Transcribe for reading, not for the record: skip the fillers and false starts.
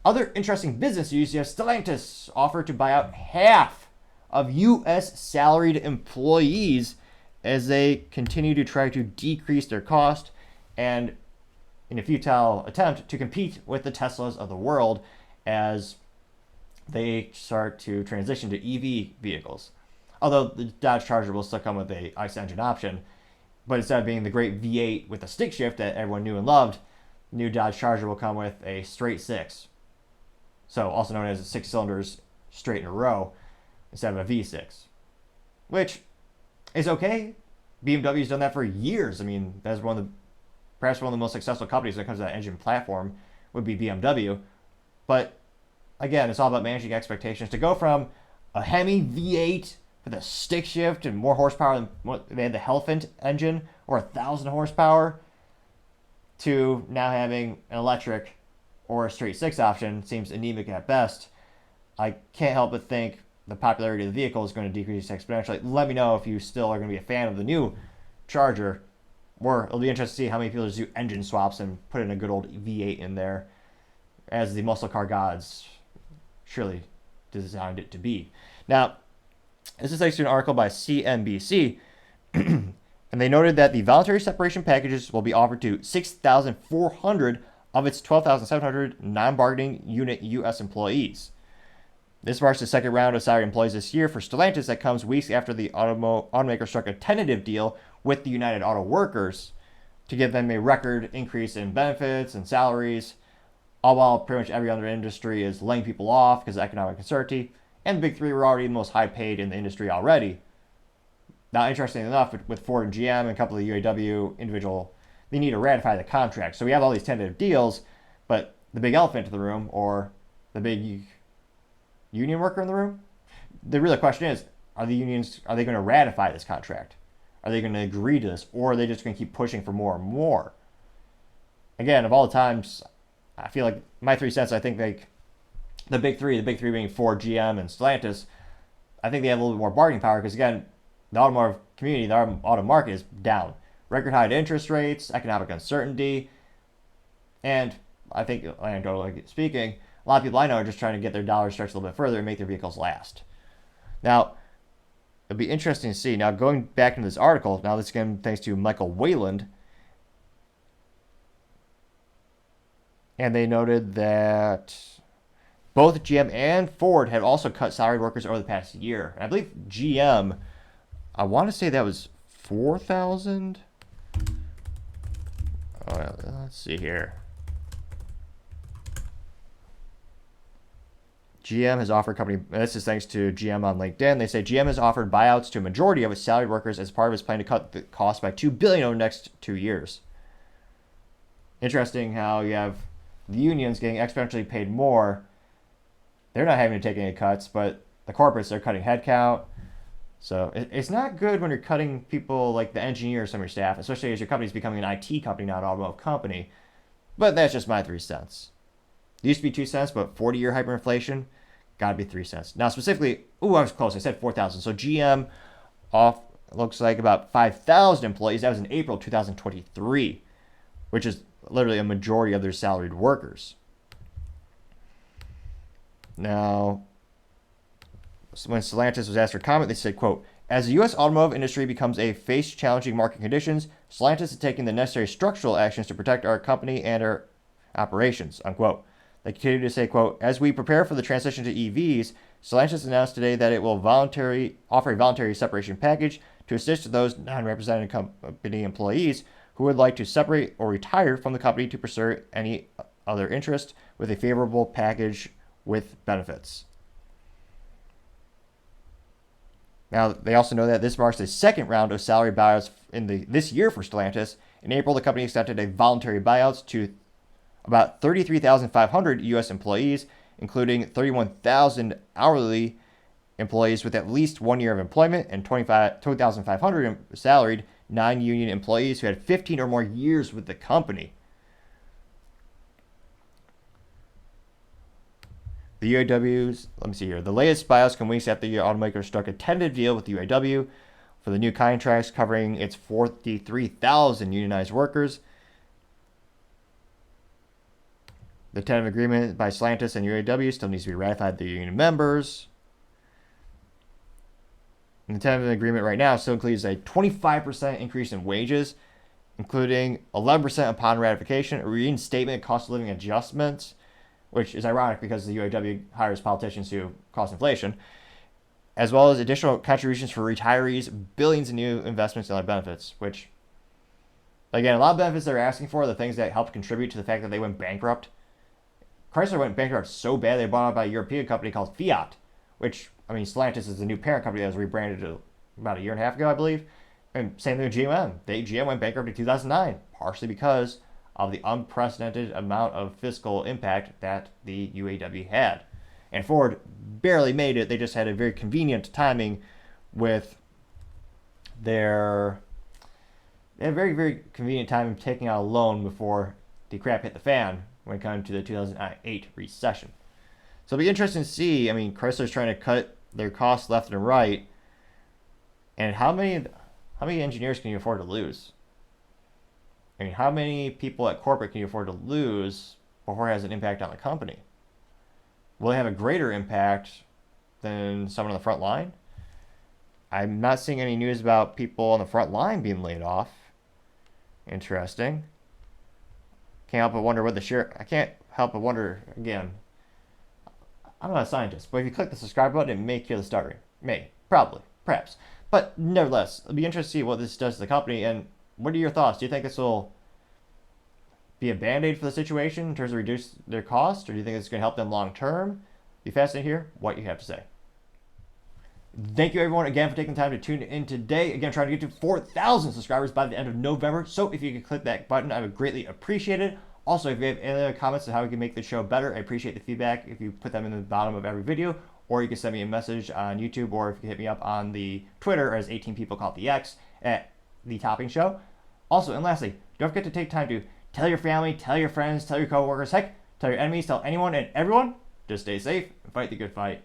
Other interesting business news, you have Stellantis offered to buy out half of U.S. salaried employees as they continue to try to decrease their cost and in a futile attempt to compete with the Teslas of the world as they start to transition to EV vehicles. Although the Dodge Charger will still come with a ICE engine option, but instead of being the great V8 with a stick shift that everyone knew and loved, the new Dodge Charger will come with a straight six. So also known as 6 cylinders straight in a row instead of a V6, which is okay. BMW's done that for years. I mean, that's perhaps one of the most successful companies when it comes to that engine platform would be BMW. But again, it's all about managing expectations. To go from a Hemi V8 with a stick shift and more horsepower than what they had the Hellfint engine or 1,000 horsepower to now having an electric or a straight six option seems anemic at best. I can't help but think the popularity of the vehicle is going to decrease exponentially. Let me know if you still are going to be a fan of the new Charger, or it'll be interesting to see how many people just do engine swaps and put in a good old V8 in there, as the muscle car gods surely designed it to be. Now, this is thanks to an article by CNBC, and they noted that the voluntary separation packages will be offered to 6,400 of its 12,700 non-bargaining unit U.S. employees. This marks the second round of salaried employees this year for Stellantis that comes weeks after the automaker struck a tentative deal with the United Auto Workers to give them a record increase in benefits and salaries, all while pretty much every other industry is laying people off because of economic uncertainty, and the big three were already the most high paid in the industry already. Now, interestingly enough, with Ford and GM and a couple of the UAW they need to ratify the contract. So we have all these tentative deals, but the big elephant in the room, or the big union worker in the room, the real question is, are they going to ratify this contract? Are they going to agree to this, or are they just going to keep pushing for more and more? Again, of all the times, I feel like my 3 cents, I think like the big three being Ford, GM, and Stellantis, I think they have a little bit more bargaining power because, again, the automotive community, the auto market is down. Record high interest rates, economic uncertainty, and I think, anecdotally speaking, a lot of people I know are just trying to get their dollars stretched a little bit further and make their vehicles last. Now, it'll be interesting to see. Now, going back into this article, now this again thanks to Michael Wayland, and they noted that both GM and Ford have also cut salaried workers over the past year. And I believe GM, I want to say that was 4,000. Let's see here. GM has offered company, this is thanks to GM on LinkedIn. They say GM has offered buyouts to a majority of its salaried workers as part of its plan to cut the cost by $2 billion over the next 2 years. Interesting how you have the unions getting exponentially paid more. They're not having to take any cuts, but the corporates, they're cutting headcount. So it's not good when you're cutting people like the engineers from your staff, especially as your company's becoming an IT company, not an automotive company. But that's just my 3 cents. It used to be 2 cents, but 40-year hyperinflation, gotta be 3 cents. Now specifically, I was close. I said 4,000. So GM off looks like about 5,000 employees. That was in April 2023, which is literally a majority of their salaried workers. Now, when Stellantis was asked for comment, they said, quote, as the U.S. automotive industry becomes face challenging market conditions, Stellantis is taking the necessary structural actions to protect our company and our operations, unquote. They continue to say, quote, as we prepare for the transition to EVs, Stellantis announced today that it will offer a voluntary separation package to assist those non-represented company employees who would like to separate or retire from the company to pursue any other interest with a favorable package with benefits. Now, they also know that this marks the second round of salary buyouts this year for Stellantis. In April, the company extended a voluntary buyouts to about 33,500 U.S. employees, including 31,000 hourly employees with at least 1 year of employment and 2,500 salaried non-union employees who had 15 or more years with the company. The UAWs, let me see here. The latest buyouts come weeks after the automaker struck a tentative deal with the UAW for the new contracts covering its 43,000 unionized workers. The tentative agreement by Stellantis and UAW still needs to be ratified by the union members. And the tentative agreement right now still includes a 25% increase in wages, including 11% upon ratification, a reinstatement of cost of living adjustments, which is ironic because the UAW hires politicians to cause inflation, as well as additional contributions for retirees, billions in new investments and other benefits, which, again, a lot of benefits they're asking for are the things that help contribute to the fact that they went bankrupt. Chrysler went bankrupt so bad they bought out by a European company called Fiat, which, I mean, Stellantis is the new parent company that was rebranded about a year and a half ago, I believe. And same thing with GM. GM went bankrupt in 2009, partially because of the unprecedented amount of fiscal impact that the UAW had. And Ford barely made it. They just had a very convenient timing with their... They had a very, very convenient time taking out a loan before the crap hit the fan when it came to the 2008 recession. So it'll be interesting to see. I mean, Chrysler's trying to cut their costs left and right. And how many engineers can you afford to lose? I mean, how many people at corporate can you afford to lose before it has an impact on the company? Will it have a greater impact than someone on the front line? I'm not seeing any news about people on the front line being laid off. Interesting. Can't help but wonder what the share... I can't help but wonder, again, I'm not a scientist, but if you click the subscribe button, it may kill the starting. May. Probably. Perhaps. But nevertheless, it'll be interesting to see what this does to the company. And what are your thoughts? Do you think this will be a band-aid for the situation in terms of reduce their cost? Or do you think it's going to help them long term? Be fascinated to hear what you have to say. Thank you everyone again for taking the time to tune in today. Again, trying to get to 4,000 subscribers by the end of November. So if you could click that button, I would greatly appreciate it. Also, if you have any other comments on how we can make the show better, I appreciate the feedback if you put them in the bottom of every video, or you can send me a message on YouTube, or if you can hit me up on the Twitter, as 18 people call it the X, at The Topping Show. Also, and lastly, don't forget to take time to tell your family, tell your friends, tell your coworkers, heck, tell your enemies, tell anyone and everyone, just stay safe and fight the good fight.